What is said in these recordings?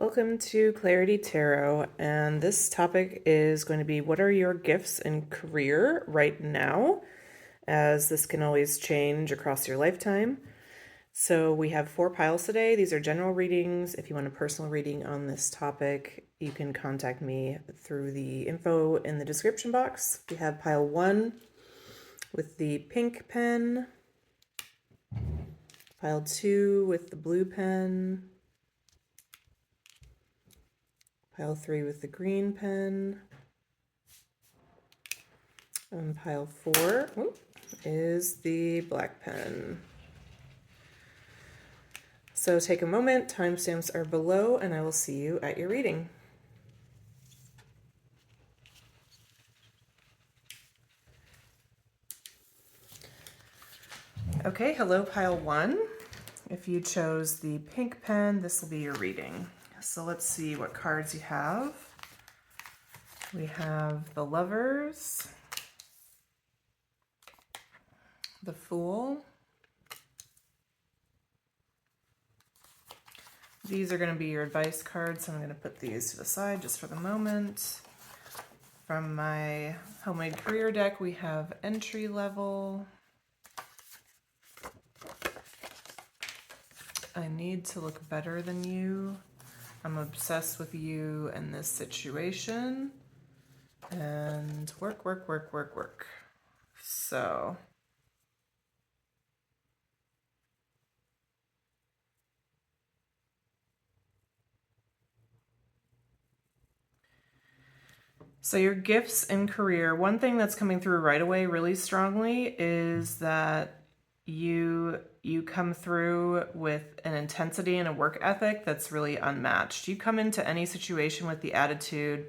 Welcome to Clarity Tarot, and this topic is going to be what are your gifts in career right now, as this can always change across your lifetime. So we have 4 piles today. These are general readings. If you want a personal reading on this topic, you can contact me through the info in the description box. We have pile 1 with the pink pen, pile 2 with the blue pen, pile 3 with the green pen, and pile 4 is the black pen. So take a moment, timestamps are below, and I will see you at your reading. Okay, hello pile 1. If you chose the pink pen, this will be your reading. So let's see what cards you have. We have the Lovers, the Fool. These are going to be your advice cards, so I'm going to put these to the side just for the moment. From my homemade career deck, we have Entry Level, I Need to Look Better Than You, I'm Obsessed with You and This Situation, and Work, Work, Work, Work, Work. So your gifts in career, one thing that's coming through right away really strongly is that you come through with an intensity and a work ethic that's really unmatched. You come into any situation with the attitude,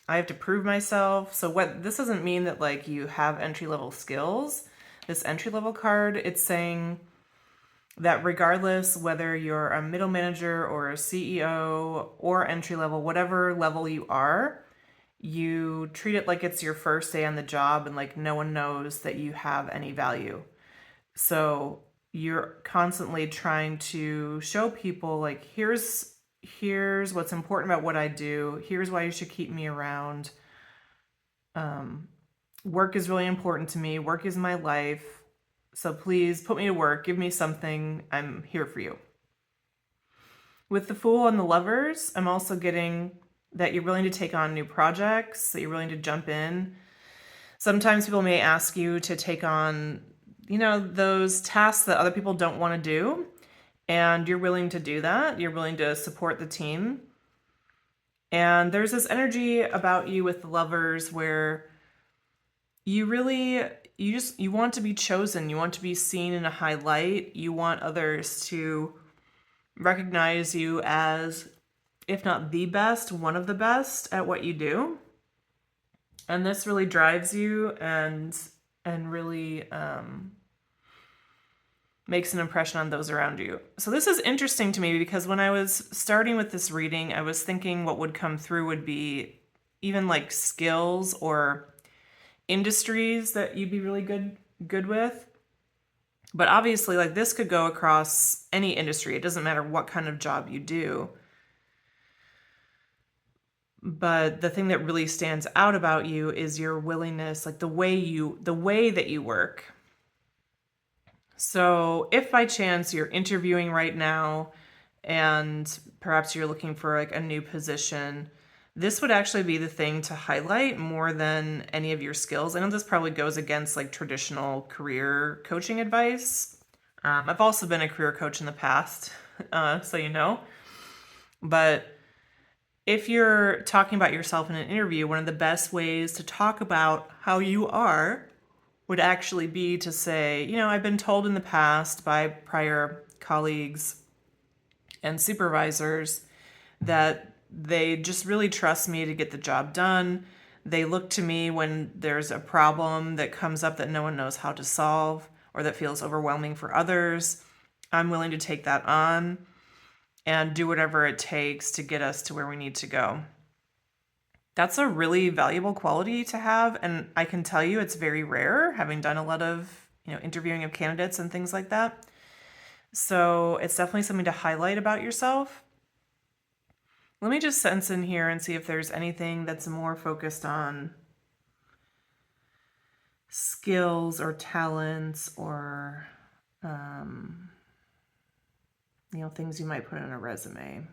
I have to prove myself. So this doesn't mean that like you have entry-level skills. This entry-level card, it's saying that regardless whether you're a middle manager or a CEO or entry-level, whatever level you are, you treat it like it's your first day on the job and like no one knows that you have any value. So you're constantly trying to show people like, here's what's important about what I do. Here's why you should keep me around. Work is really important to me. Work is my life. So please put me to work. Give me something. I'm here for you. With the Fool and the Lovers, I'm also getting that you're willing to take on new projects, that you're willing to jump in. Sometimes people may ask you to take on, those tasks that other people don't want to do, and you're willing to do that. You're willing to support the team. And there's this energy about you with the Lovers where you want to be chosen. You want to be seen in a high light. You want others to recognize you as, if not the best, one of the best at what you do. And this really drives you and really makes an impression on those around you. So this is interesting to me because when I was starting with this reading, I was thinking what would come through would be even like skills or industries that you'd be really good with. But obviously, like, this could go across any industry. It doesn't matter what kind of job you do. But the thing that really stands out about you is your willingness, like the way that you work. So if by chance you're interviewing right now and perhaps you're looking for like a new position, this would actually be the thing to highlight more than any of your skills. I know this probably goes against like traditional career coaching advice. I've also been a career coach in the past, so you know. But if you're talking about yourself in an interview, one of the best ways to talk about how you are would actually be to say, I've been told in the past by prior colleagues and supervisors that they just really trust me to get the job done. They look to me when there's a problem that comes up that no one knows how to solve or that feels overwhelming for others. I'm willing to take that on and do whatever it takes to get us to where we need to go. That's a really valuable quality to have, and I can tell you it's very rare, having done a lot of interviewing of candidates and things like that. So it's definitely something to highlight about yourself. Let me just sense in here and see if there's anything that's more focused on skills or talents or, things you might put in a resume.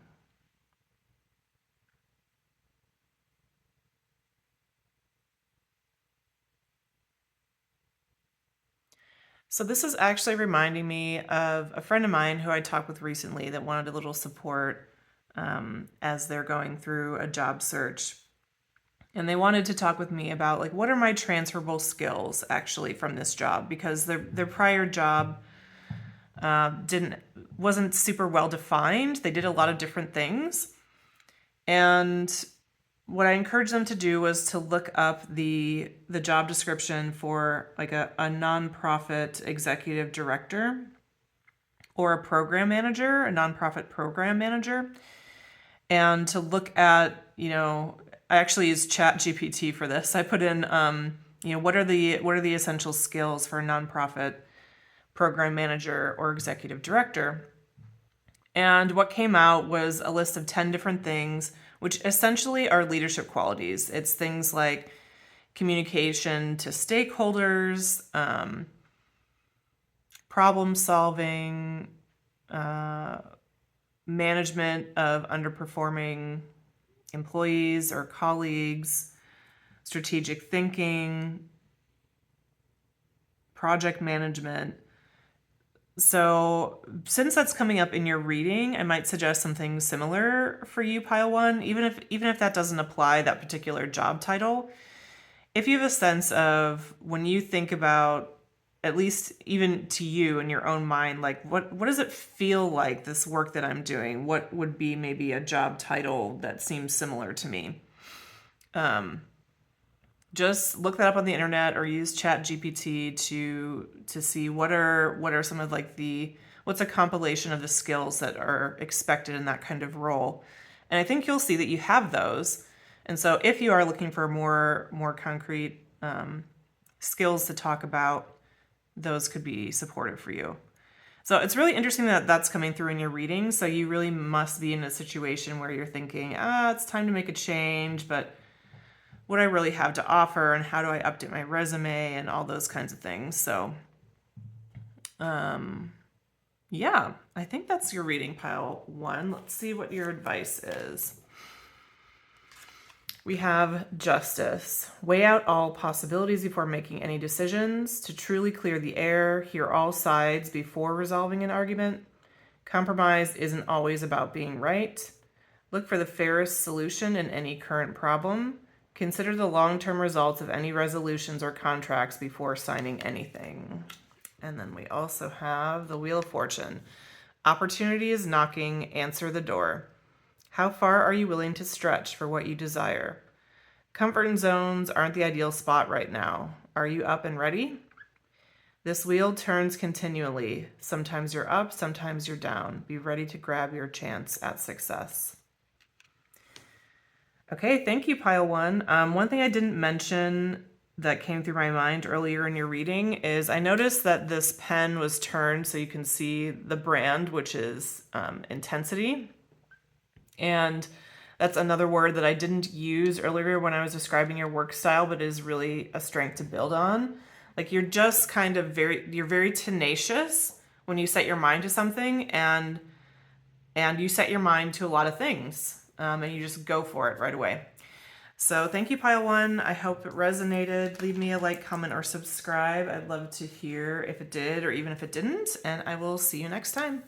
So this is actually reminding me of a friend of mine who I talked with recently that wanted a little support as they're going through a job search. And they wanted to talk with me about like, what are my transferable skills actually from this job? Because their prior job wasn't super well defined. They did a lot of different things. And what I encouraged them to do was to look up the job description for like a nonprofit executive director or a program manager, a nonprofit program manager, and to look at, I actually used ChatGPT for this. I put in, what are the essential skills for a nonprofit program manager or executive director? And what came out was a list of 10 different things, which essentially are leadership qualities. It's things like communication to stakeholders, problem solving, management of underperforming employees or colleagues, strategic thinking, project management. So since that's coming up in your reading, I might suggest something similar for you, Pile 1, even if that doesn't apply that particular job title. If you have a sense of when you think about, at least even to you in your own mind, like what does it feel like, this work that I'm doing? What would be maybe a job title that seems similar to me? Just look that up on the internet or use ChatGPT to see what are some of like what's a compilation of the skills that are expected in that kind of role. And I think you'll see that you have those. And so if you are looking for more concrete skills to talk about, those could be supportive for you. So it's really interesting that that's coming through in your reading. So you really must be in a situation where you're thinking, it's time to make a change, but what do I really have to offer and how do I update my resume and all those kinds of things. So, yeah, I think that's your reading, Pile 1. Let's see what your advice is. We have justice. Weigh out all possibilities before making any decisions. To truly clear the air, hear all sides before resolving an argument. Compromise isn't always about being right. Look for the fairest solution in any current problem. Consider the long-term results of any resolutions or contracts before signing anything. And then we also have the Wheel of Fortune. Opportunity is knocking, answer the door. How far are you willing to stretch for what you desire? Comfort zones aren't the ideal spot right now. Are you up and ready? This wheel turns continually. Sometimes you're up, sometimes you're down. Be ready to grab your chance at success. Okay, thank you, Pile 1. One thing I didn't mention that came through my mind earlier in your reading is I noticed that this pen was turned so you can see the brand, which is intensity. And that's another word that I didn't use earlier when I was describing your work style, but is really a strength to build on. Like you're just kind of you're very tenacious when you set your mind to something, and you set your mind to a lot of things. And you just go for it right away. So thank you, Pile 1. I hope it resonated. Leave me a like, comment, or subscribe. I'd love to hear if it did or even if it didn't. And I will see you next time.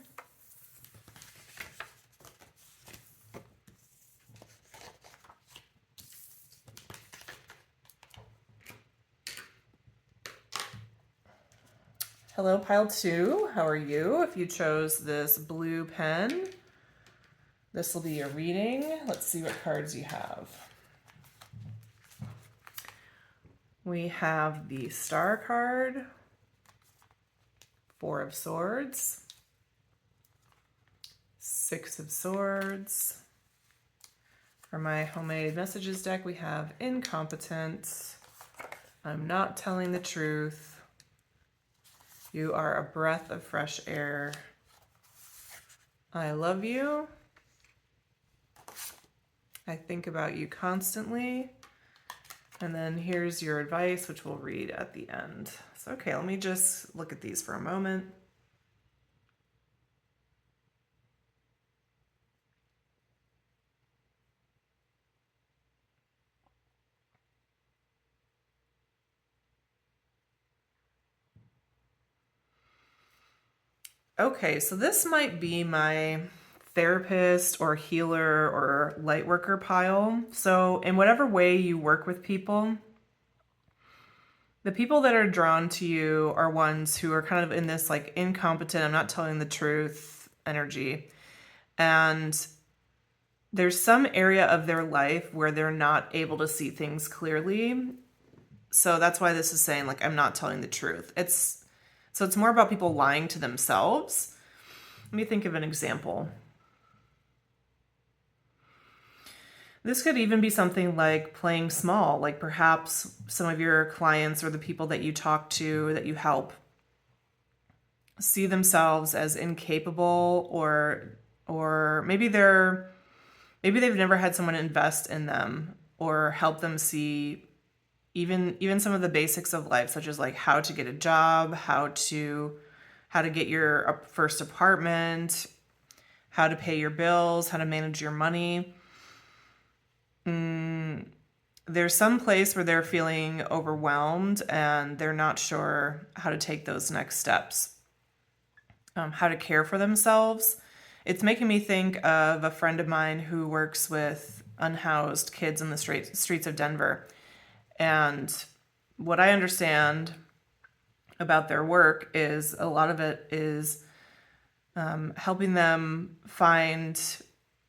Hello, Pile 2. How are you? If you chose this blue pen, this will be your reading. Let's see what cards you have. We have the Star card, Four of Swords, Six of Swords. For my homemade messages deck, we have Incompetent, I'm not telling the truth, You are a breath of fresh air, I love you, I think about you constantly. And then here's your advice, which we'll read at the end. So, okay, let me just look at these for a moment. Okay, so this might be my therapist or healer or light worker pile. So, in whatever way you work with people, the people that are drawn to you are ones who are kind of in this like incompetent, I'm not telling the truth energy. And there's some area of their life where they're not able to see things clearly. So that's why this is saying like I'm not telling the truth. It's more about people lying to themselves. Let me think of an example. This could even be something like playing small, like perhaps some of your clients or the people that you talk to, that you help, see themselves as incapable, or maybe they've never had someone invest in them or help them see even some of the basics of life, such as like how to get a job, how to get your first apartment, how to pay your bills, how to manage your money. There's some place where they're feeling overwhelmed and they're not sure how to take those next steps, how to care for themselves. It's making me think of a friend of mine who works with unhoused kids in the streets of Denver. And what I understand about their work is a lot of it is helping them find,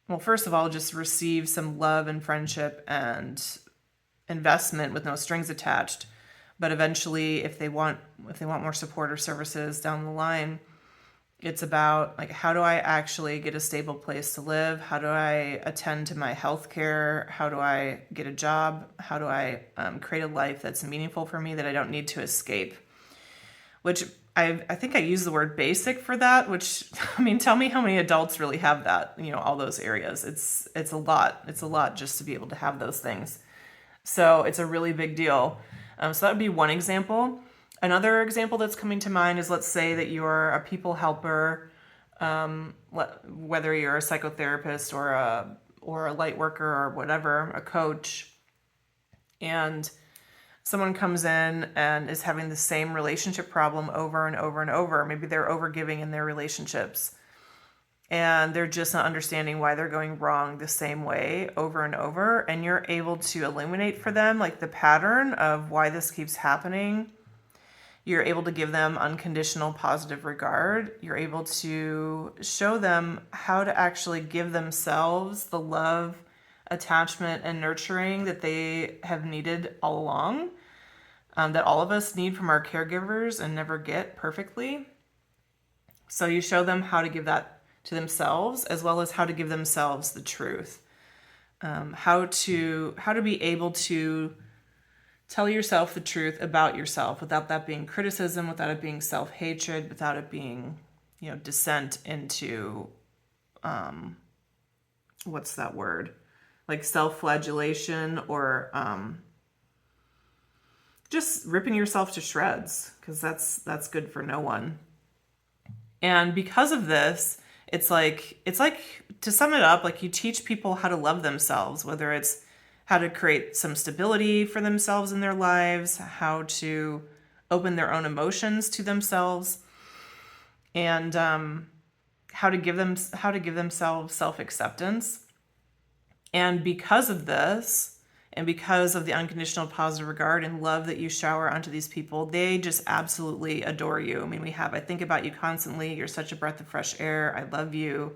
well, first of all, just receive some love and friendship and investment with no strings attached. But eventually, if they want more support or services down the line, it's about like, how do I actually get a stable place to live? How do I attend to my health care? How do I get a job? How do I create a life that's meaningful for me, that I don't need to escape? Which I think I use the word basic for that, which, I mean, tell me how many adults really have that, all those areas. It's a lot. It's a lot just to be able to have those things. So it's a really big deal. So that would be one example. Another example that's coming to mind is, let's say that you're a people helper, whether you're a psychotherapist or a light worker or whatever, a coach, and someone comes in and is having the same relationship problem over and over and over. Maybe they're overgiving in their relationships, and they're just not understanding why they're going wrong the same way over and over. And you're able to illuminate for them like the pattern of why this keeps happening. You're able to give them unconditional positive regard. You're able to show them how to actually give themselves the love, attachment, and nurturing that they have needed all along, that all of us need from our caregivers and never get perfectly. So you show them how to give that to themselves, as well as how to give themselves the truth. How to be able to tell yourself the truth about yourself without that being criticism, without it being self-hatred, without it being, descent into, what's that word? Like self-flagellation, or just ripping yourself to shreds, because that's good for no one. And because of this, it's like to sum it up, like you teach people how to love themselves, whether it's how to create some stability for themselves in their lives, how to open their own emotions to themselves, and how to give themselves self-acceptance. And because of this, and because of the unconditional positive regard and love that you shower onto these people, they just absolutely adore you. I mean, I think about you constantly. You're such a breath of fresh air. I love you.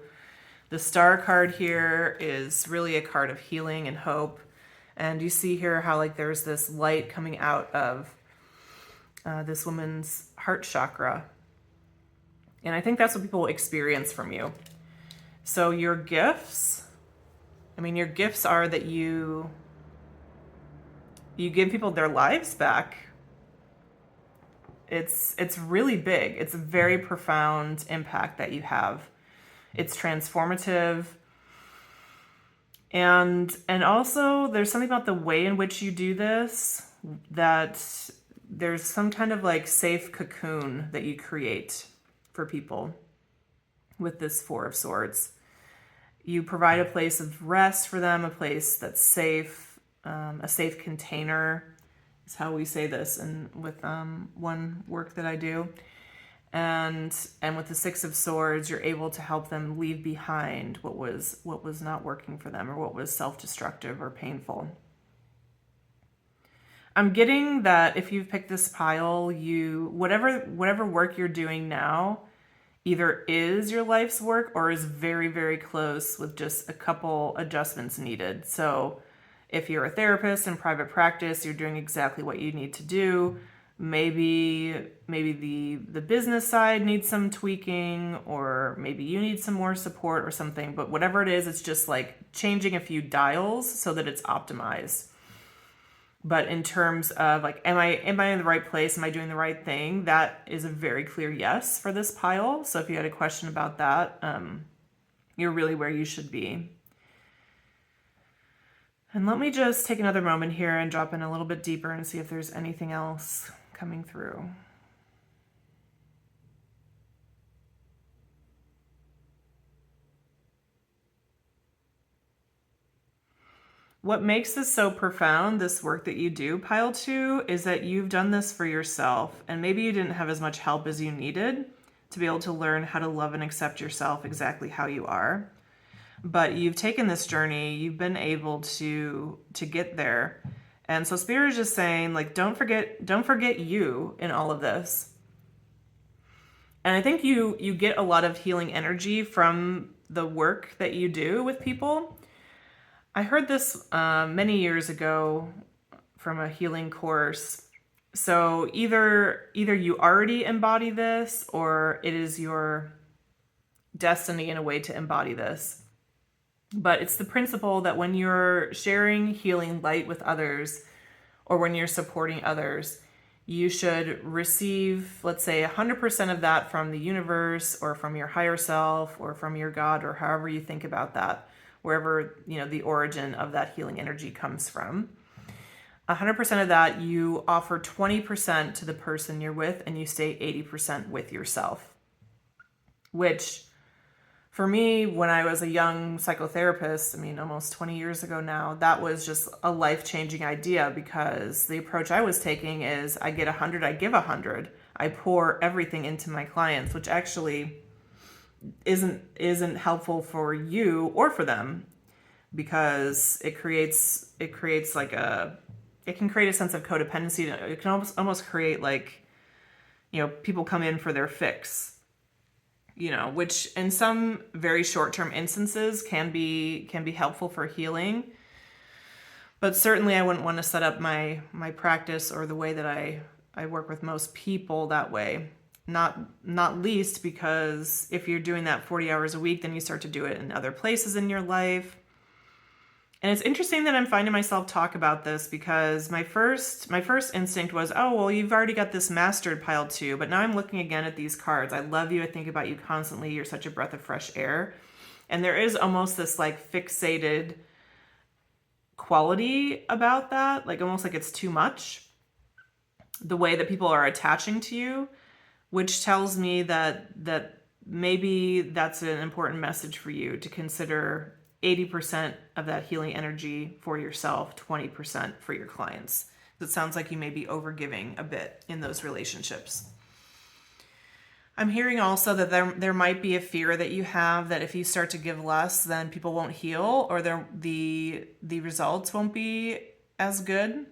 The star card here is really a card of healing and hope. And you see here how like there's this light coming out of this woman's heart chakra. And I think that's what people experience from you. So your gifts are that you give people their lives back. It's really big. It's a very profound impact that you have. It's transformative. And also there's something about the way in which you do this, that there's some kind of like safe cocoon that you create for people with this Four of Swords. You provide a place of rest for them, a place that's safe, a safe container is how we say this and with one work that I do. And with the Six of Swords, you're able to help them leave behind what was not working for them, or what was self-destructive or painful. I'm getting that if you've picked this pile, you whatever work you're doing now either is your life's work or is very, very close with just a couple adjustments needed. So if you're a therapist in private practice, you're doing exactly what you need to do. Maybe the business side needs some tweaking, or maybe you need some more support or something. But whatever it is, it's just like changing a few dials so that it's optimized. But in terms of like, am I in the right place? Am I doing the right thing? That is a very clear yes for this pile. So if you had a question about that, you're really where you should be. And let me just take another moment here and drop in a little bit deeper and see if there's anything else coming through. What makes this so profound, this work that you do, pile 2, is that you've done this for yourself, and maybe you didn't have as much help as you needed to be able to learn how to love and accept yourself exactly how you are. But you've taken this journey, you've been able to get there. And so Spirit is just saying, like, don't forget you in all of this. And I think you get a lot of healing energy from the work that you do with people. I heard this many years ago from a healing course. So either you already embody this, or it is your destiny in a way to embody this. But it's the principle that when you're sharing healing light with others, or when you're supporting others, you should receive, let's say, 100% of that from the universe, or from your higher self, or from your God, or however you think about that, wherever, the origin of that healing energy comes from. 100% of that, you offer 20% to the person you're with, and you stay 80% with yourself. Which, for me, when I was a young psychotherapist, almost 20 years ago now, that was just a life-changing idea, because the approach I was taking is I get 100, I give 100. I pour everything into my clients, which actually isn't helpful for you or for them, because it creates like it can create a sense of codependency. It can almost create like, people come in for their fix. Which in some very short-term instances can be helpful for healing. But certainly I wouldn't want to set up my practice or the way that I work with most people that way. Not least because if you're doing that 40 hours a week, then you start to do it in other places in your life. And it's interesting that I'm finding myself talk about this, because my first instinct was, oh, well, you've already got this mastered, pile 2. But now I'm looking again at these cards. I love you. I think about you constantly. You're such a breath of fresh air. And there is almost this like fixated quality about that, like almost like it's too much, the way that people are attaching to you, which tells me that maybe that's an important message for you to consider. 80% of that healing energy for yourself, 20% for your clients. It sounds like you may be overgiving a bit in those relationships. I'm hearing also that there might be a fear that you have that if you start to give less, then people won't heal, or the results won't be as good.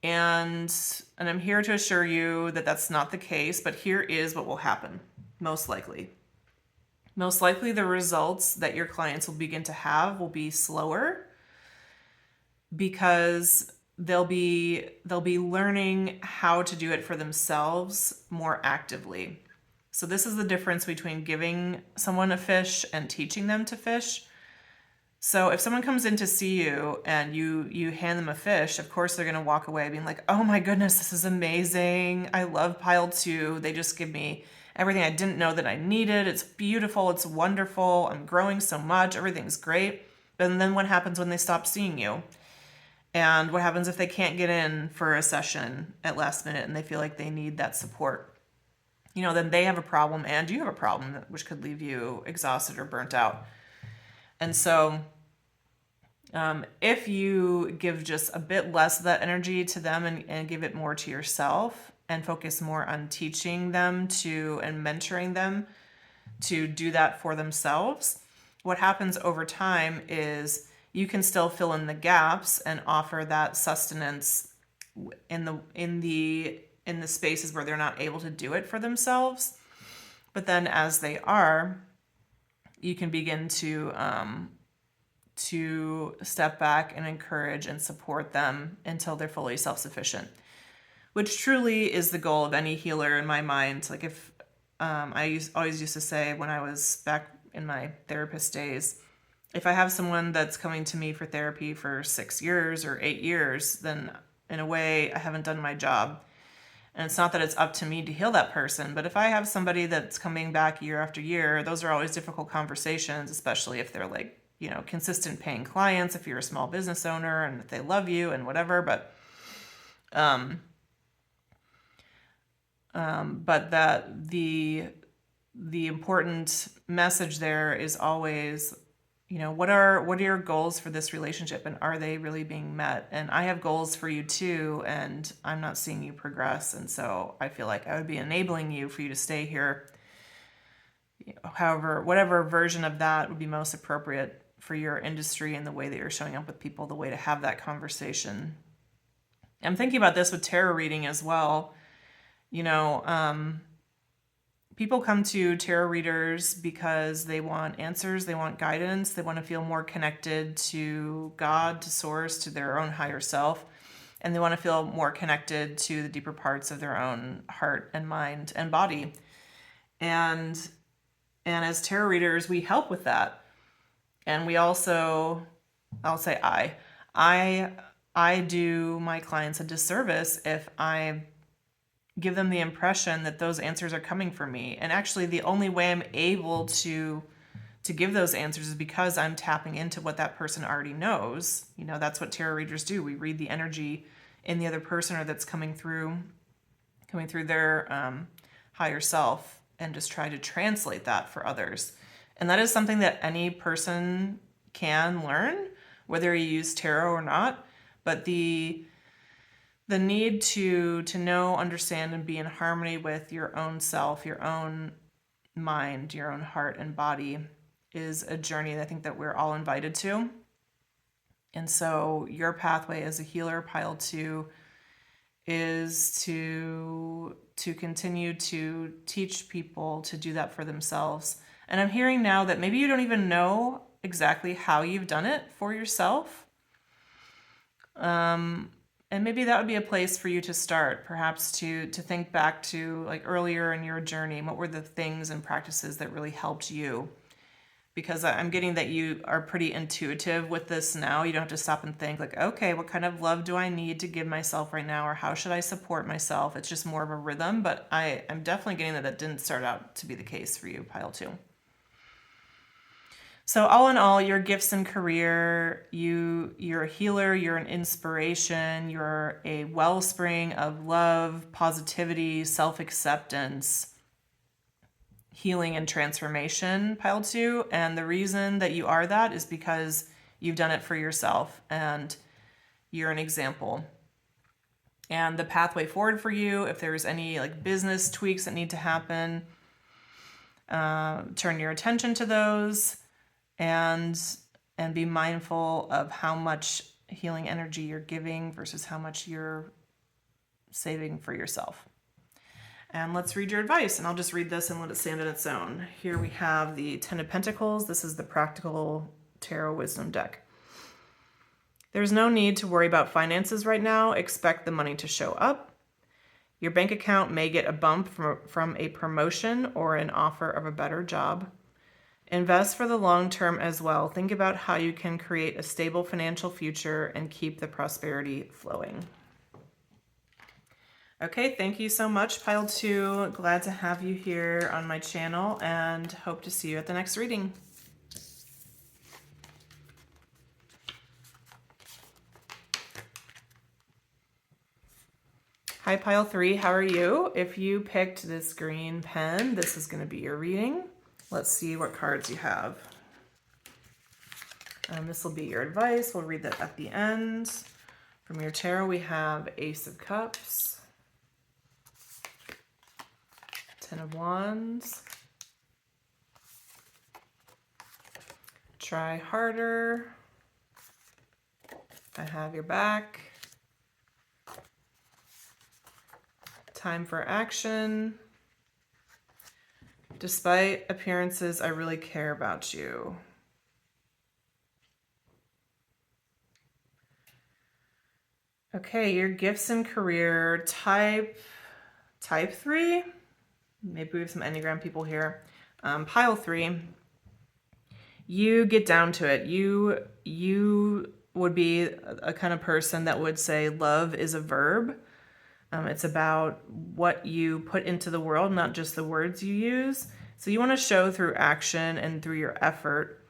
And I'm here to assure you that that's not the case, but here is what will happen, most likely. Most likely the results that your clients will begin to have will be slower, because they'll be learning how to do it for themselves more actively. So this is the difference between giving someone a fish and teaching them to fish. So if someone comes in to see you and you hand them a fish, of course they're going to walk away being like, oh my goodness, this is amazing. I love pile 2. They just give me everything I didn't know that I needed. It's beautiful. It's wonderful. I'm growing so much. Everything's great. And then what happens when they stop seeing you? And what happens if they can't get in for a session at last minute and they feel like they need that support? Then they have a problem and you have a problem, which could leave you exhausted or burnt out. And so if you give just a bit less of that energy to them and give it more to yourself and focus more on teaching them and mentoring them to do that for themselves, what happens over time is you can still fill in the gaps and offer that sustenance in the spaces where they're not able to do it for themselves. But then as they are, you can begin to step back and encourage and support them until they're fully self-sufficient, which truly is the goal of any healer in my mind. Like if always used to say when I was back in my therapist days, if I have someone that's coming to me for therapy for 6 years or 8 years, then in a way I haven't done my job. And it's not that it's up to me to heal that person, but if I have somebody that's coming back year after year, those are always difficult conversations, especially if they're like, consistent paying clients, if you're a small business owner and if they love you and whatever. But that the important message there is always, what are your goals for this relationship, and are they really being met? And I have goals for you too, and I'm not seeing you progress. And so I feel like I would be enabling you for you to stay here. However, whatever version of that would be most appropriate for your industry and the way that you're showing up with people, the way to have that conversation. I'm thinking about this with tarot reading as well. People come to tarot readers because they want answers, they want guidance, they want to feel more connected to God, to Source, to their own higher self, and they want to feel more connected to the deeper parts of their own heart and mind and body. And as tarot readers, we help with that. And we also, I do my clients a disservice if I give them the impression that those answers are coming from me. And actually the only way I'm able to give those answers is because I'm tapping into what that person already knows. That's what tarot readers do. We read the energy in the other person or that's coming through their higher self and just try to translate that for others. And that is something that any person can learn, whether you use tarot or not. But the need to know, understand, and be in harmony with your own self, your own mind, your own heart and body is a journey that I think that we're all invited to. And so your pathway as a healer, pile 2, is to continue to teach people to do that for themselves. And I'm hearing now that maybe you don't even know exactly how you've done it for yourself. And maybe that would be a place for you to start, perhaps to think back to like earlier in your journey. What were the things and practices that really helped you? Because I'm getting that you are pretty intuitive with this now. You don't have to stop and think like, okay, what kind of love do I need to give myself right now? Or how should I support myself? It's just more of a rhythm, but I'm definitely getting that didn't start out to be the case for you, pile 2. So all in all, your gifts and career, you're a healer, you're an inspiration, you're a wellspring of love, positivity, self-acceptance, healing and transformation, pile 2. And the reason that you are that is because you've done it for yourself and you're an example. And the pathway forward for you, if there's any like business tweaks that need to happen, turn your attention to those and be mindful of how much healing energy you're giving versus how much you're saving for yourself. And let's read your advice, and I'll just read this and let it stand on its own. Here we have the 10 of Pentacles. This is the Practical Tarot Wisdom deck. There's no need to worry about finances right now. Expect the money to show up. Your bank account may get a bump from a promotion or an offer of a better job. Invest for the long term as well. Think about how you can create a stable financial future and keep the prosperity flowing. Okay, thank you so much, pile 2. Glad to have you here on my channel and hope to see you at the next reading. Hi, Pile 3. How are you? If you picked this green pen, this is going to be your reading. Let's see what cards you have. This will be your advice. We'll read that at the end. From your tarot, we have Ace of Cups, Ten of Wands, Try Harder, I Have Your Back, Time for Action, Despite Appearances, I Really Care About You. Okay, your gifts and career, type 3. Maybe we have some Enneagram people here. Pile 3. You get down to it. You would be a kind of person that would say love is a verb. It's about what you put into the world, not just the words you use. So you want to show through action and through your effort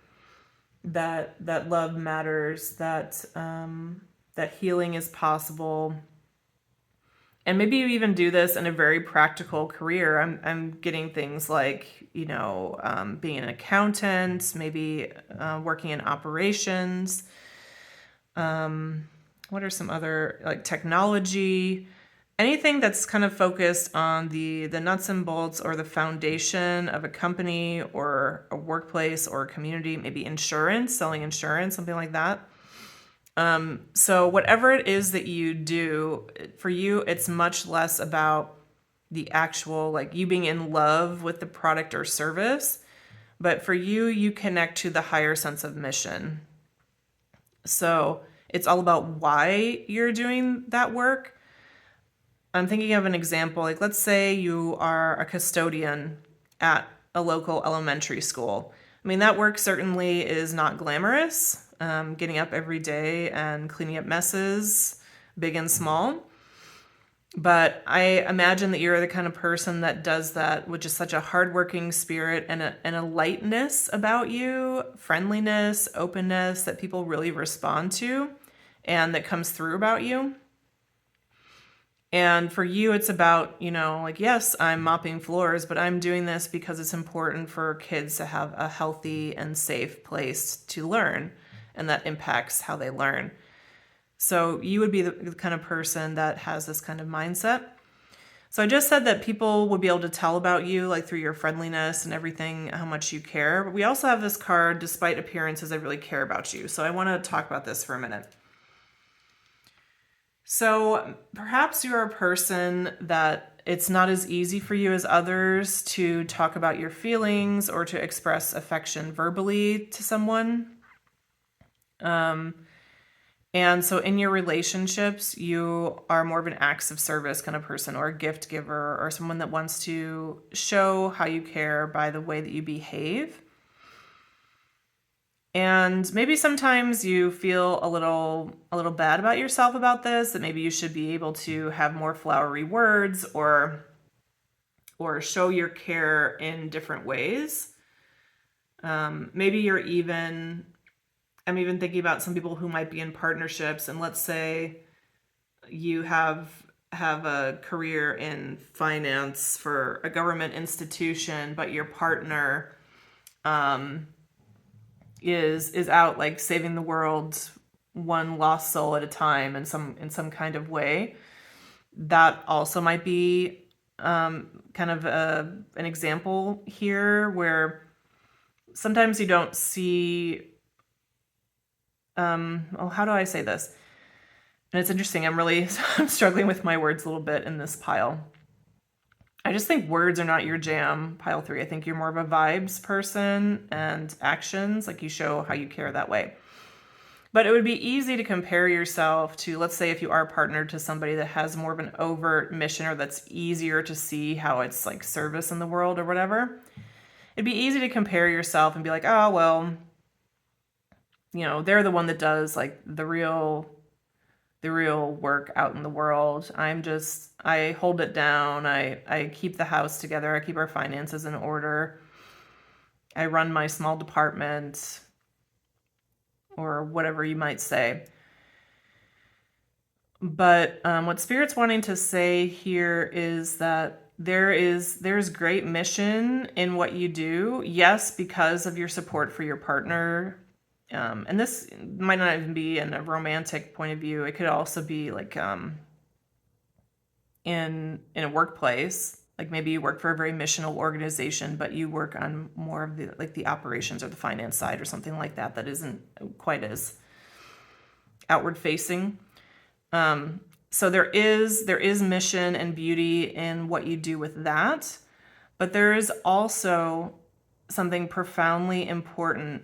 that love matters, that healing is possible. And maybe you even do this in a very practical career. I'm getting things like, being an accountant, maybe working in operations. What are some other, like technology? Anything that's kind of focused on the nuts and bolts or the foundation of a company or a workplace or a community, maybe insurance, selling insurance, something like that. So whatever it is that you do, for you, it's much less about the actual, like you being in love with the product or service, but for you, you connect to the higher sense of mission. So it's all about why you're doing that work. I'm thinking of an example, like let's say you are a custodian at a local elementary school. I mean, that work certainly is not glamorous. Getting up every day and cleaning up messes, big and small. But I imagine that you're the kind of person that does that with just such a hardworking spirit and a lightness about you, friendliness, openness that people really respond to and that comes through about you. And for you, it's about, yes, I'm mopping floors, but I'm doing this because it's important for kids to have a healthy and safe place to learn. And that impacts how they learn. So you would be the kind of person that has this kind of mindset. So I just said that people would be able to tell about you, like through your friendliness and everything, how much you care. But we also have this card, despite appearances, I really care about you. So I want to talk about this for a minute. So perhaps you're a person that it's not as easy for you as others to talk about your feelings or to express affection verbally to someone. And so in your relationships, you are more of an acts of service kind of person or a gift giver or someone that wants to show how you care by the way that you behave. And maybe sometimes you feel a little bad about yourself about this, that maybe you should be able to have more flowery words or show your care in different ways. Maybe I'm even thinking about some people who might be in partnerships, and let's say you have a career in finance for a government institution, but your partner is out like saving the world one lost soul at a time in some kind of way. That also might be kind of an example here where sometimes you don't see how do I say this? And it's interesting. I'm struggling with my words a little bit in this pile. I just think words are not your jam, pile 3. I think you're more of a vibes person and actions, like you show how you care that way. But it would be easy to compare yourself to, let's say if you are partnered to somebody that has more of an overt mission or that's easier to see how it's like service in the world or whatever. It'd be easy to compare yourself and be like, oh, well, they're the one that does like the real work out in the world. I hold it down. I keep the house together. I keep our finances in order. I run my small department or whatever you might say. But what Spirit's wanting to say here is that there's great mission in what you do. Yes, because of your support for your partner. And this might not even be in a romantic point of view. It could also be like in a workplace. Like maybe you work for a very missional organization, but you work on more of the like the operations or the finance side or something like that that isn't quite as outward facing. So there is mission and beauty in what you do with that, but there is also something profoundly important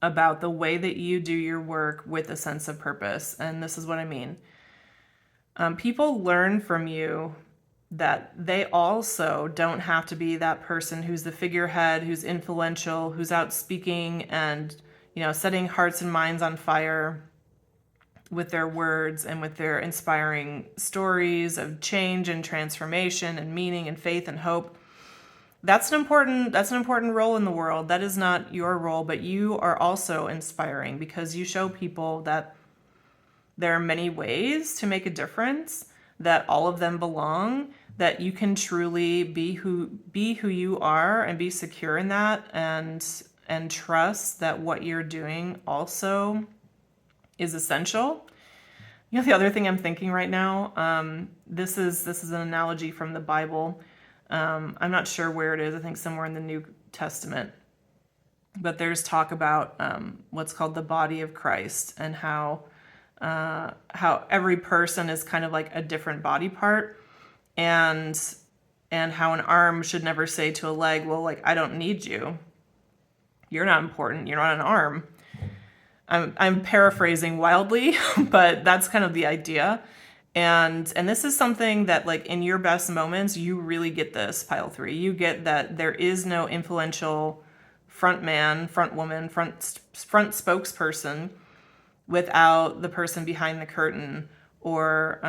about the way that you do your work with a sense of purpose. And this is what I mean. People learn from you that they also don't have to be that person who's the figurehead, who's influential, who's out speaking and, setting hearts and minds on fire with their words and with their inspiring stories of change and transformation and meaning and faith and hope. That's an important role in the world. That is not your role, but you are also inspiring because you show people that there are many ways to make a difference, that all of them belong, that you can truly be who you are and be secure in that and trust that what you're doing also is essential. The other thing I'm thinking right now, this is an analogy from the Bible. I'm not sure where it is. I think somewhere in the New Testament. But there's talk about what's called the body of Christ and how every person is kind of like a different body part, and how an arm should never say to a leg, well, like, I don't need you. You're not important. You're not an arm. I'm paraphrasing wildly, but that's kind of the idea. And this is something that, like, in your best moments, you really get this, pile 3. You get that there is no influential front man, front woman, front spokesperson without the person behind the curtain or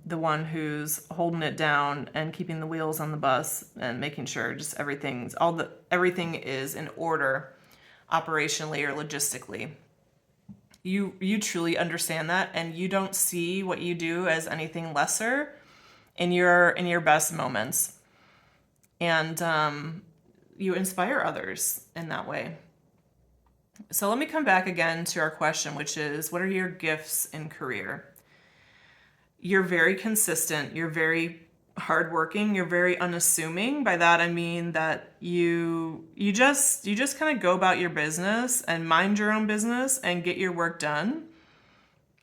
the one who's holding it down and keeping the wheels on the bus and making sure just everything is in order operationally or logistically. You truly understand that, and you don't see what you do as anything lesser in your best moments, and you inspire others in that way. So let me come back again to our question, which is, what are your gifts in career? You're very consistent. You're very hardworking. You're very unassuming. By that I mean that you just kind of go about your business and mind your own business and get your work done.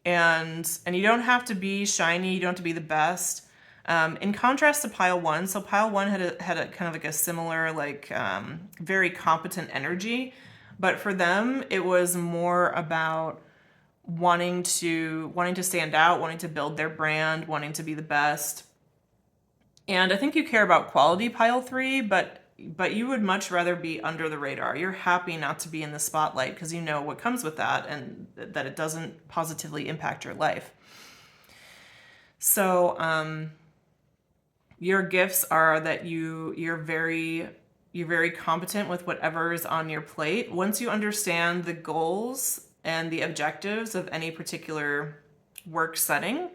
And you don't have to be shiny. You don't have to be the best. In contrast to pile 1, so pile 1 had a kind of like a similar, like, very competent energy, but for them it was more about wanting to stand out, wanting to build their brand, wanting to be the best. And I think you care about quality, pile 3, but you would much rather be under the radar. You're happy not to be in the spotlight because you know what comes with that and that it doesn't positively impact your life. So your gifts are that you're very competent with whatever is on your plate. Once you understand the goals and the objectives of any particular work setting,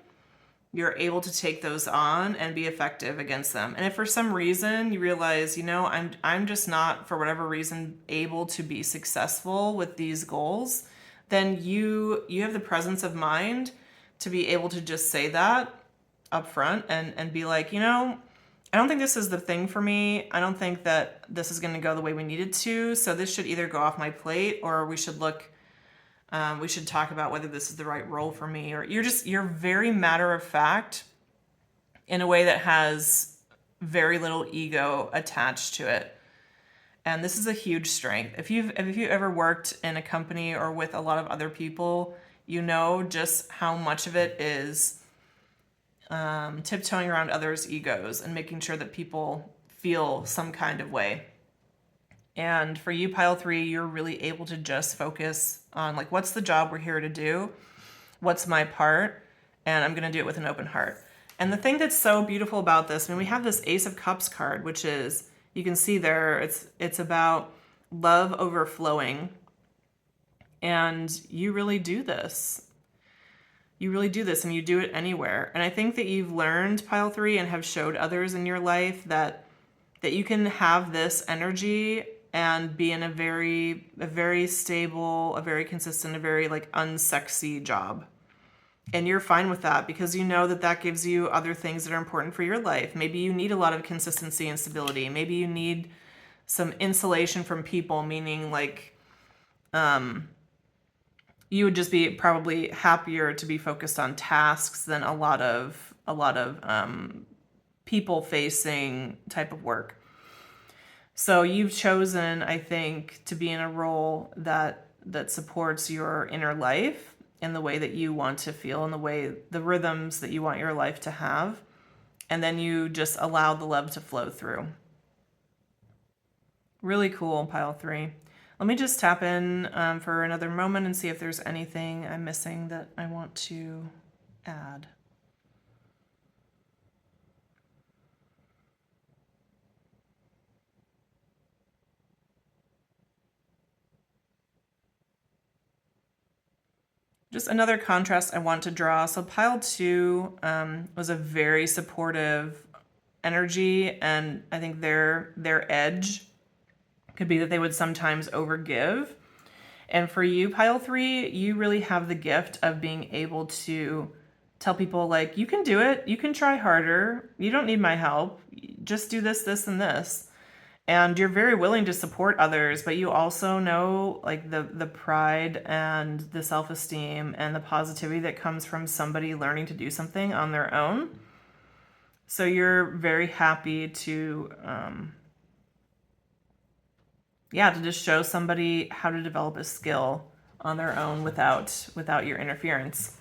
you're able to take those on and be effective against them. And if for some reason you realize, I'm just not, for whatever reason, able to be successful with these goals, then you have the presence of mind to be able to just say that up front and be like, I don't think this is the thing for me. I don't think that this is going to go the way we need it to. So this should either go off my plate, or we should talk about whether this is the right role for me. Or you're very matter of fact in a way that has very little ego attached to it. And this is a huge strength. If you've ever worked in a company or with a lot of other people, you know just how much of it is tiptoeing around others' egos and making sure that people feel some kind of way. And for you, pile 3, you're really able to just focus on, like, what's the job we're here to do? What's my part? And I'm going to do it with an open heart. And the thing that's so beautiful about this, we have this Ace of Cups card, which is, you can see there, it's about love overflowing. And you really do this. You really do this, and you do it anywhere. And I think that you've learned, pile 3, and have showed others in your life that you can have this energy and be in a very stable, a very consistent, a very like unsexy job. And you're fine with that because you know that that gives you other things that are important for your life. Maybe you need a lot of consistency and stability. Maybe you need some insulation from people, meaning like you would just be probably happier to be focused on tasks than a lot of people facing type of work. So you've chosen, I think, to be in a role that supports your inner life in the way that you want to feel, in the rhythms that you want your life to have. And then you just allow the love to flow through. Really cool, pile 3. Let me just tap in for another moment and see if there's anything I'm missing that I want to add. Just another contrast I want to draw. So pile 2 was a very supportive energy, and I think their edge could be that they would sometimes overgive. And for you, pile 3, you really have the gift of being able to tell people like, you can do it, you can try harder, you don't need my help, just do this, this, and this. And you're very willing to support others, but you also know like the pride and the self-esteem and the positivity that comes from somebody learning to do something on their own. So you're very happy to to just show somebody how to develop a skill on their own without your interference.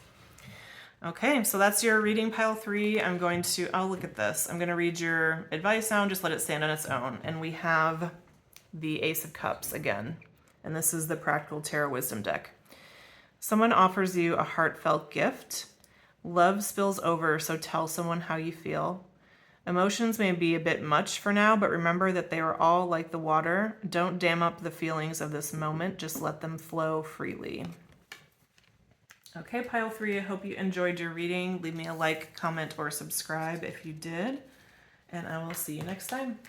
Okay, so that's your reading, pile 3. I'll look at this. I'm going to read your advice now and just let it stand on its own. And we have the Ace of Cups again. And this is the Practical Tarot Wisdom deck. Someone offers you a heartfelt gift. Love spills over, so tell someone how you feel. Emotions may be a bit much for now, but remember that they are all like the water. Don't dam up the feelings of this moment. Just let them flow freely. Okay, pile 3, I hope you enjoyed your reading. Leave me a like, comment, or subscribe if you did. And I will see you next time.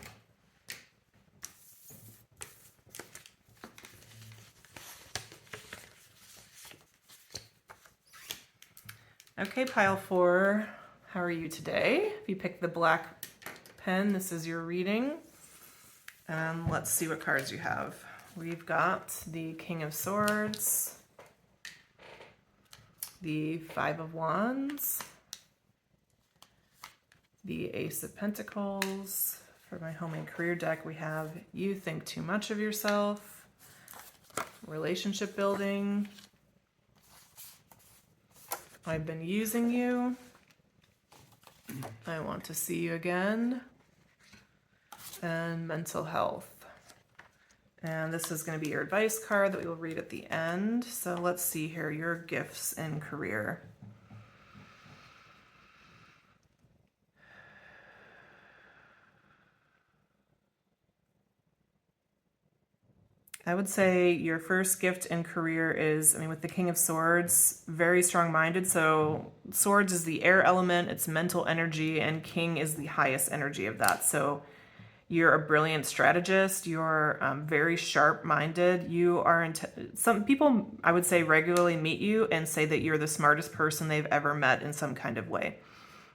Okay, pile 4, how are you today? If you picked the black pen, this is your reading. Let's see what cards you have. We've got the King of Swords, the Five of Wands, the Ace of Pentacles. For my home and career deck, we have You Think Too Much of Yourself, Relationship Building, I've Been Using You, I Want to See You Again, and Mental Health. And this is going to be your advice card that we will read at the end. So let's see here, your gifts and career. I would say your first gift in career is, with the King of Swords, very strong-minded. So Swords is the air element, it's mental energy, and King is the highest energy of that. So you're a brilliant strategist. You're very sharp-minded. You are some people, I would say, regularly meet you and say that you're the smartest person they've ever met in some kind of way.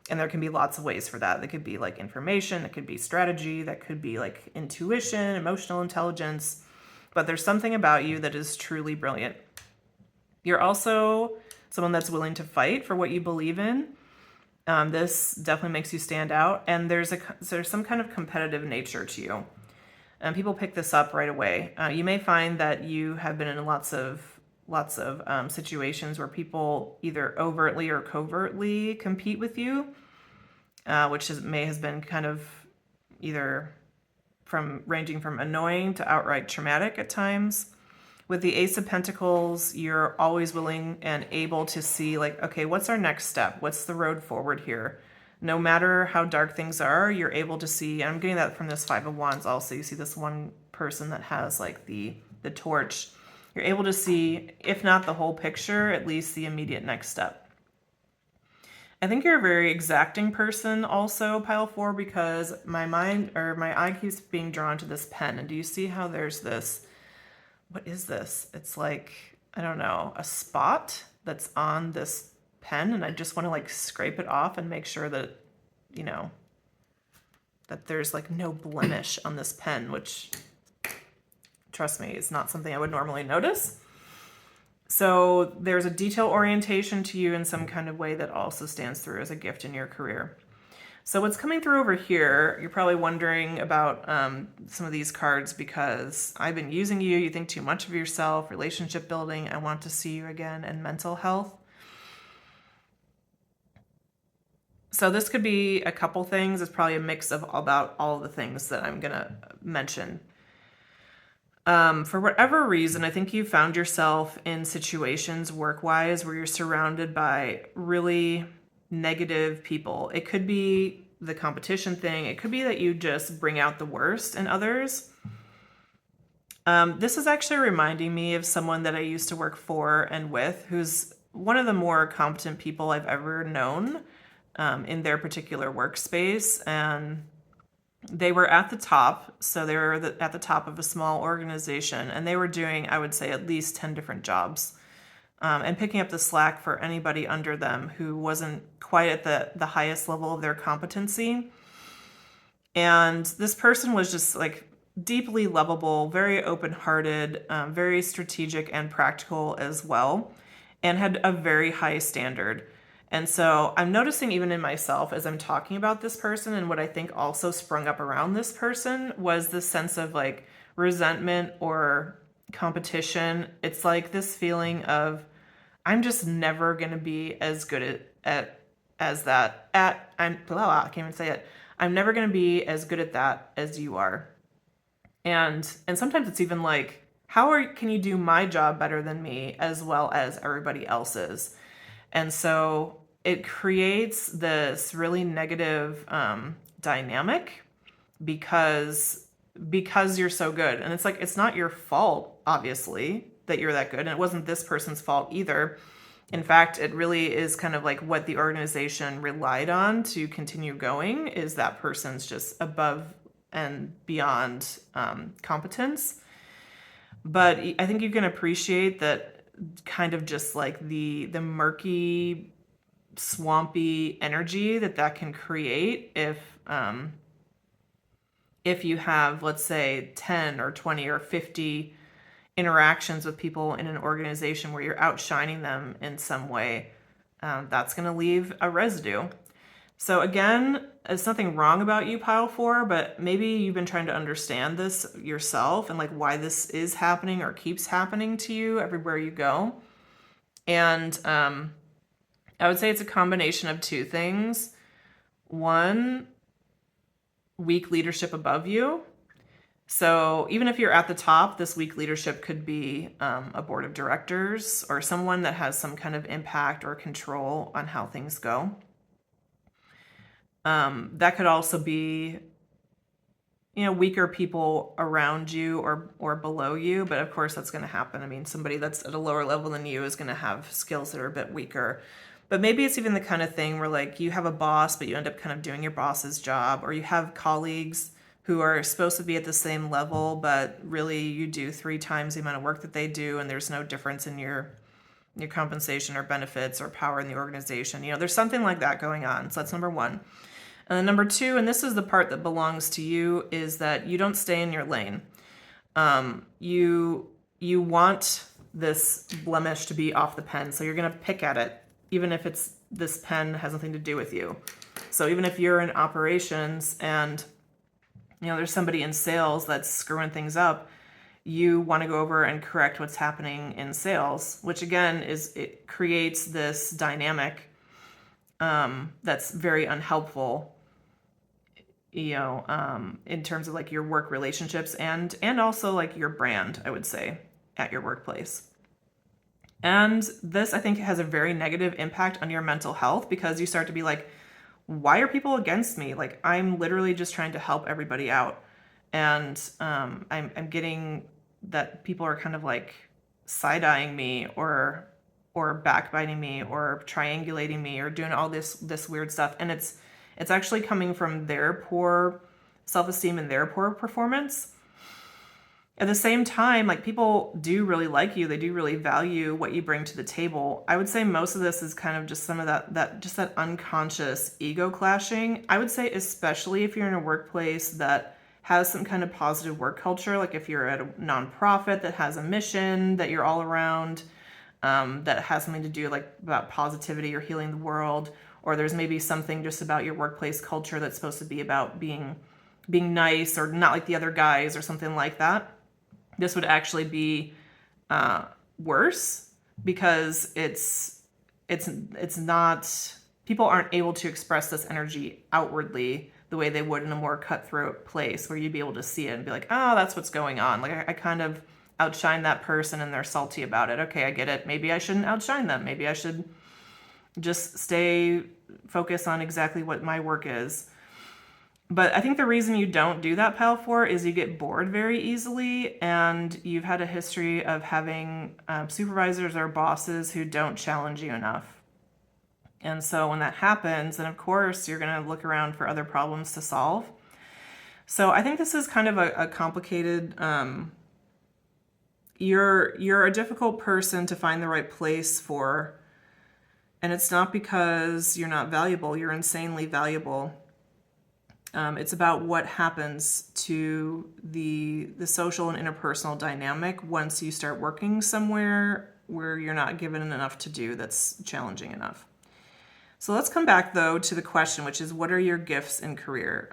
And there can be lots of ways for that. That could be like information, that could be strategy, that could be like intuition, emotional intelligence. But there's something about you that is truly brilliant. You're also someone that's willing to fight for what you believe in. This definitely makes you stand out, and there's some kind of competitive nature to you. And people pick this up right away. You may find that you have been in lots of situations where people either overtly or covertly compete with you, which may have been kind of either ranging from annoying to outright traumatic at times. With the Ace of Pentacles, you're always willing and able to see like, okay, what's our next step? What's the road forward here? No matter how dark things are, you're able to see, and I'm getting that from this Five of Wands also. You see this one person that has like the torch. You're able to see, if not the whole picture, at least the immediate next step. I think you're a very exacting person also, pile 4, because my mind or my eye keeps being drawn to this pen. And do you see how there's this, what is this? It's like, I don't know, a spot that's on this pen, and I just want to like scrape it off and make sure that, you know, that there's like no blemish on this pen, which, trust me, is not something I would normally notice. So there's a detail orientation to you in some kind of way that also stands through as a gift in your career. So what's coming through over here, you're probably wondering about some of these cards because I've been using you, you think too much of yourself, relationship building, I want to see you again, and mental health. So this could be a couple things. It's probably a mix of about all of the things that I'm going to mention. For whatever reason, I think you found yourself in situations work-wise where you're surrounded by really negative people. It could be the competition thing. It could be that you just bring out the worst in others. This is actually reminding me of someone that I used to work for and with, who's one of the more competent people I've ever known in their particular workspace. And they were at the top, so they were at the top of a small organization, and they were doing, I would say, at least 10 different jobs, and picking up the slack for anybody under them who wasn't quite at the highest level of their competency. And this person was just like deeply lovable, very open-hearted, very strategic and practical as well, and had a very high standard. And so I'm noticing even in myself as I'm talking about this person, and what I think also sprung up around this person was this sense of like resentment or competition. It's like this feeling of, I'm just never going to be as good I can't even say it. I'm never going to be as good at that as you are. And sometimes it's even like, can you do my job better than me as well as everybody else's? And so it creates this really negative dynamic because you're so good. And it's like, it's not your fault, obviously, that you're that good. And it wasn't this person's fault either. In fact, it really is kind of like what the organization relied on to continue going is that person's just above and beyond competence. But I think you can appreciate that kind of just like the murky, swampy energy that can create if you have, let's say, 10 or 20 or 50 interactions with people in an organization where you're outshining them in some way. That's going to leave a residue. So again, there's nothing wrong about you, pile 4, but maybe you've been trying to understand this yourself and like why this is happening or keeps happening to you everywhere you go. And I would say it's a combination of two things. One, weak leadership above you. So even if you're at the top, this weak leadership could be a board of directors or someone that has some kind of impact or control on how things go. That could also be, weaker people around you or below you. But of course, that's going to happen. I mean, somebody that's at a lower level than you is going to have skills that are a bit weaker. But maybe it's even the kind of thing where like you have a boss, but you end up kind of doing your boss's job, or you have colleagues who are supposed to be at the same level, but really you do 3 times the amount of work that they do, and there's no difference in your compensation or benefits or power in the organization. There's something like that going on. So that's number 1. And then number 2, and this is the part that belongs to you, is that you don't stay in your lane. You want this blemish to be off the pen, so you're going to pick at it, even if this pen has nothing to do with you. So even if you're in operations and there's somebody in sales that's screwing things up, you want to go over and correct what's happening in sales, which again it creates this dynamic that's very unhelpful, in terms of like your work relationships and also like your brand, I would say, at your workplace. And this, I think, has a very negative impact on your mental health because you start to be like, why are people against me? Like, I'm literally just trying to help everybody out. And I'm getting that people are kind of like side-eyeing me or or backbiting me or triangulating me or doing all this weird stuff. And it's actually coming from their poor self-esteem and their poor performance. At the same time, like, people do really like you. They do really value what you bring to the table. I would say most of this is kind of just some of that unconscious ego clashing. I would say especially if you're in a workplace that has some kind of positive work culture, like if you're at a nonprofit that has a mission that you're all around, that has something to do like about positivity or healing the world, or there's maybe something just about your workplace culture that's supposed to be about being nice or not like the other guys or something like that. This would actually be worse because it's not, people aren't able to express this energy outwardly the way they would in a more cutthroat place where you'd be able to see it and be like, oh, that's what's going on. Like I kind of outshine that person and they're salty about it. Okay, I get it. Maybe I shouldn't outshine them. Maybe I should just stay focused on exactly what my work is. But I think the reason you don't do that, Pile 4, is you get bored very easily, and you've had a history of having supervisors or bosses who don't challenge you enough. And so when that happens, then of course you're going to look around for other problems to solve. So I think this is kind of a complicated, you're a difficult person to find the right place for, and it's not because you're not valuable, you're insanely valuable. It's about what happens to the social and interpersonal dynamic once you start working somewhere where you're not given enough to do that's challenging enough. So let's come back, though, to the question, which is, what are your gifts in career?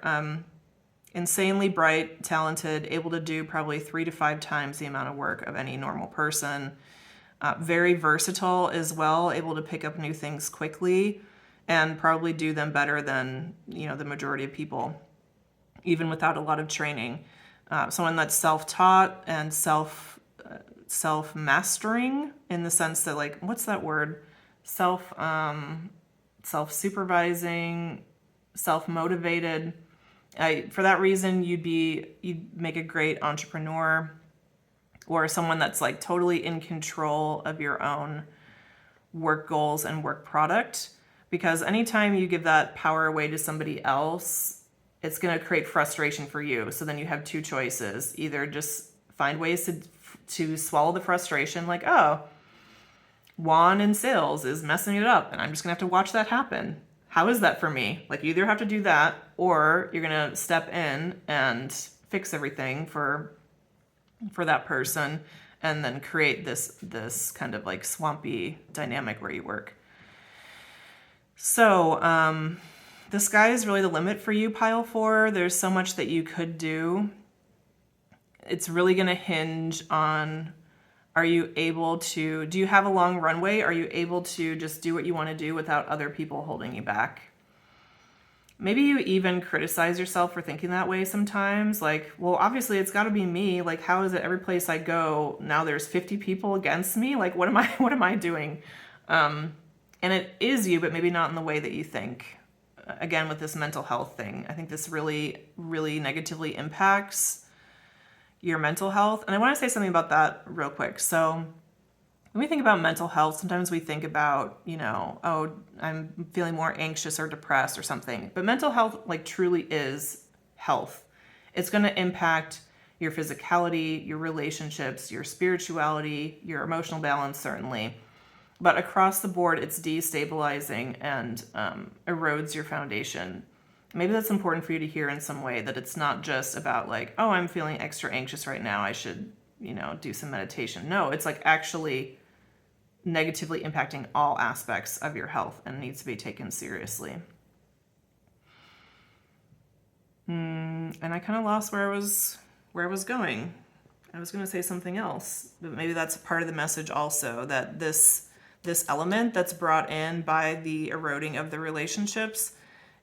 Insanely bright, talented, able to do probably 3 to 5 times the amount of work of any normal person. Very versatile as well, able to pick up new things quickly and probably do them better than, the majority of people, even without a lot of training. Someone that's self-taught and self-mastering, in the sense that, like, what's that word? Self-supervising, self-motivated. For that reason, you'd make a great entrepreneur, or someone that's like totally in control of your own work goals and work product. Because anytime you give that power away to somebody else, it's going to create frustration for you. So then you have 2 choices. Either just find ways to swallow the frustration, like, oh, Juan in sales is messing it up, and I'm just going to have to watch that happen. How is that for me? Like, you either have to do that, or you're going to step in and fix everything for that person, and then create this kind of like swampy dynamic where you work. So the sky is really the limit for you, Pile 4. There's so much that you could do. It's really going to hinge on, do you have a long runway? Are you able to just do what you want to do without other people holding you back? Maybe you even criticize yourself for thinking that way sometimes. Like, well, obviously it's got to be me. Like, how is it every place I go now there's 50 people against me? Like, what am I doing? And it is you, but maybe not in the way that you think. Again, with this mental health thing, I think this really, really negatively impacts your mental health. And I want to say something about that real quick. So when we think about mental health, sometimes we think about, oh, I'm feeling more anxious or depressed or something. But mental health, like, truly is health. It's going to impact your physicality, your relationships, your spirituality, your emotional balance, certainly. But across the board, it's destabilizing and erodes your foundation. Maybe that's important for you to hear in some way, that it's not just about like, oh, I'm feeling extra anxious right now, I should, do some meditation. No, it's like actually negatively impacting all aspects of your health and needs to be taken seriously. And I kind of lost where I was going. I was going to say something else, but maybe that's a part of the message also, that this element that's brought in by the eroding of the relationships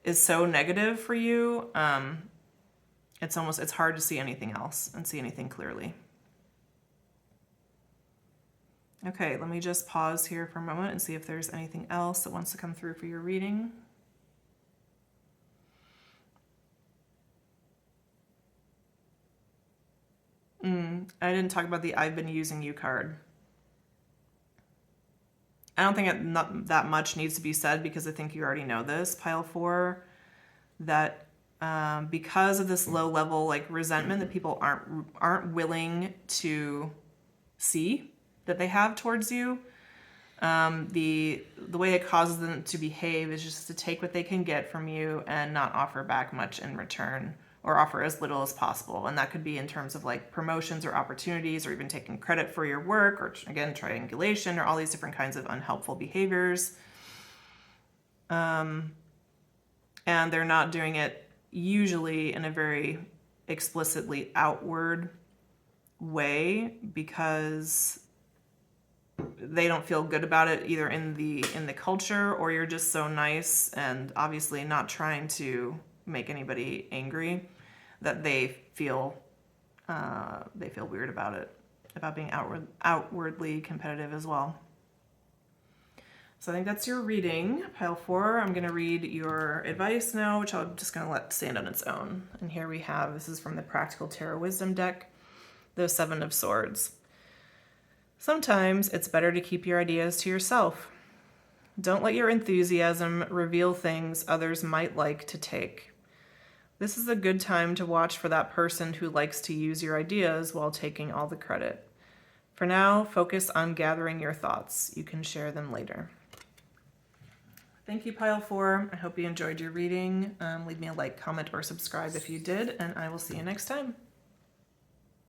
is so negative for you. It's hard to see anything else and see anything clearly. Okay, let me just pause here for a moment and see if there's anything else that wants to come through for your reading. I didn't talk about the I've been using you card. I don't think not that much needs to be said because I think you already know this, pile 4, that because of this low level like resentment that people aren't willing to see that they have towards you, the way it causes them to behave is just to take what they can get from you and not offer back much in return, or offer as little as possible. And that could be in terms of like promotions or opportunities, or even taking credit for your work, or again, triangulation, or all these different kinds of unhelpful behaviors. And they're not doing it usually in a very explicitly outward way because they don't feel good about it either in the culture, or you're just so nice and obviously not trying to make anybody angry that they feel weird about it, about being outwardly competitive as well. So I think that's your reading, pile 4. I'm going to read your advice now, which I'm just going to let stand on its own. And here we have, this is from the Practical Tarot Wisdom deck, the 7 of Swords. Sometimes it's better to keep your ideas to yourself. Don't let your enthusiasm reveal things others might like to take. This is a good time to watch for that person who likes to use your ideas while taking all the credit. For now, focus on gathering your thoughts. You can share them later. Thank you, pile 4. I hope you enjoyed your reading. Leave me a like, comment, or subscribe if you did, and I will see you next time.